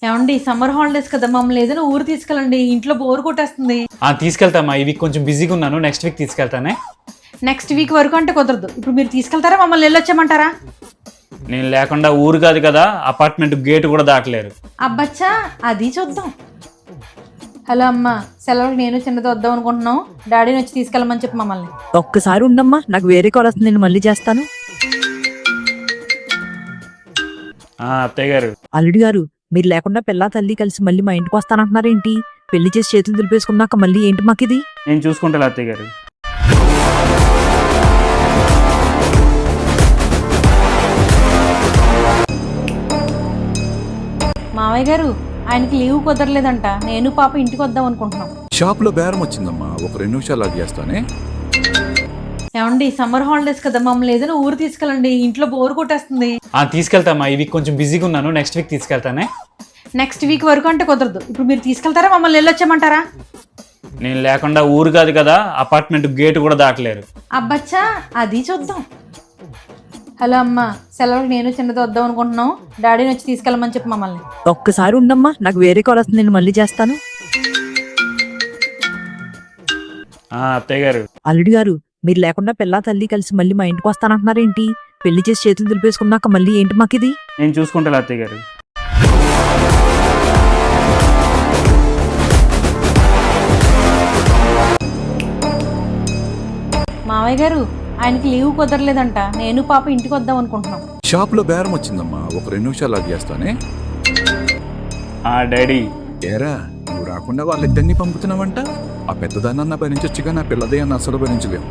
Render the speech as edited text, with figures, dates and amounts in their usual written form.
ఏమండి summer holidays కదా మమ్మల్ని ఏదైనా ఊరు తీసుకెళ్ళండి, ఇంట్లో బోర్ కొట్టేస్తుంది. తీసుకెళ్తామా, ఈ వీక్ కొంచెం బిజీగా ఉన్నాను, నెక్స్ట్ వీక్ తీసుకెళ్తానే. నెక్స్ట్ వీక్ వరకు అంటే కుదరదు. ఇప్పుడు మీరు తీసుకెళ్తారా, మమ్మల్ని వెళ్ళొచ్చామంటారా? నేను లేకుండా ఊరు కాదు కదా, అపార్ట్మెంట్ గేట్ కూడా దాటలేరు. అబ్బచ్చా, అది చూద్దాం. హలో అమ్మ, సెలవులకు నేను చిన్నది వద్దాం అనుకుంటున్నాం. డాడీని వచ్చి తీసుకెళ్ళమని చెప్పి మమ్మల్ని. ఒక్కసారి ఉండమ్మా, నాకు వేరే కాల్ వస్తుంది, నేను మళ్ళీ చేస్తాను. అత్తయ్య గారు. అల్లుడి గారు, మీరు లేకుండా పిల్ల తల్లి కలిసి మళ్ళీ మా ఇంటికి వస్తానంటున్నారేంటి? పెళ్లి చేసి చేతులు దులిపేసుకున్నాక మళ్ళీ ఏంటి మాకిది? నేను చూసుకుంటా అత్తయ్య గారు. మావయ్య గారు, ఆయనకి లీవ్ కుదరలేదంట. నేను పాప ఇంటికి వద్దాం అనుకుంటున్నాం. షాప్ లో బేరం వచ్చిందమ్మా, ఒక 2 నిమిషాలు అది చేస్తానే. ఏమండి సమ్మర్ హాలిడేస్ కదా మమ్మల్ని ఏదైనా ఊరు తీసుకెళ్ళండి, ఇంట్లో బోర్ కొట్టేస్తుంది. తీసుకెళ్తామా, ఈ వీక్ కొంచెం బిజీగా ఉన్నాను, నెక్స్ట్ వీక్ తీసుకెళ్తానే. నెక్స్ట్ వీక్ వరకు అంటే కుదరదు. ఇప్పుడు మీరు తీసుకెళ్తారా, మమ్మల్ని వెళ్ళొచ్చామంటారా? నేను లేకుండా ఊరు కాదు కదా, అపార్ట్మెంట్ గేట్ కూడా దాటలేరు. అబ్బచ్చా, అది చూద్దాం. హలో అమ్మ, సెలవులకు నేను చిన్నది వద్దాం అనుకుంటున్నాం. డాడీని వచ్చి తీసుకెళ్ళమని చెప్పి మమ్మల్ని. ఒక్కసారి ఉండమ్మా, నాకు వేరే కాల్ వస్తుంది, నేను మళ్ళీ చేస్తాను. అత్తయ్య గారు. అల్లుడి గారు, మీరు లేకుండా పిల్ల తల్లి కలిసి మళ్ళీ మా ఇంటికి వస్తానంటున్నారేంటి? పెళ్లి చేసి చేతులు దులిపేసుకున్నాక మళ్ళీ ఏంటి మాకిది? నేను చూసుకుంటా అత్తయ్య గారు. మావయ్య గారు, ఆయనకి లీవ్ కుదరలేదంట. నేను పాప ఇంటికి వద్దాం అనుకుంటున్నాం. షాప్ లో బేరం వచ్చిందమ్మా, ఒక 2 నిమిషాలు అది చేస్తానే. డాడీ. ఏరా, నువ్వు రాకుండా వాళ్ళిద్దరినీ పంపుతున్నావంట. ఆ పెద్దదాన్న భరించొచ్చుగా, నా పిల్లదే అన్న అసలు భరించలేము.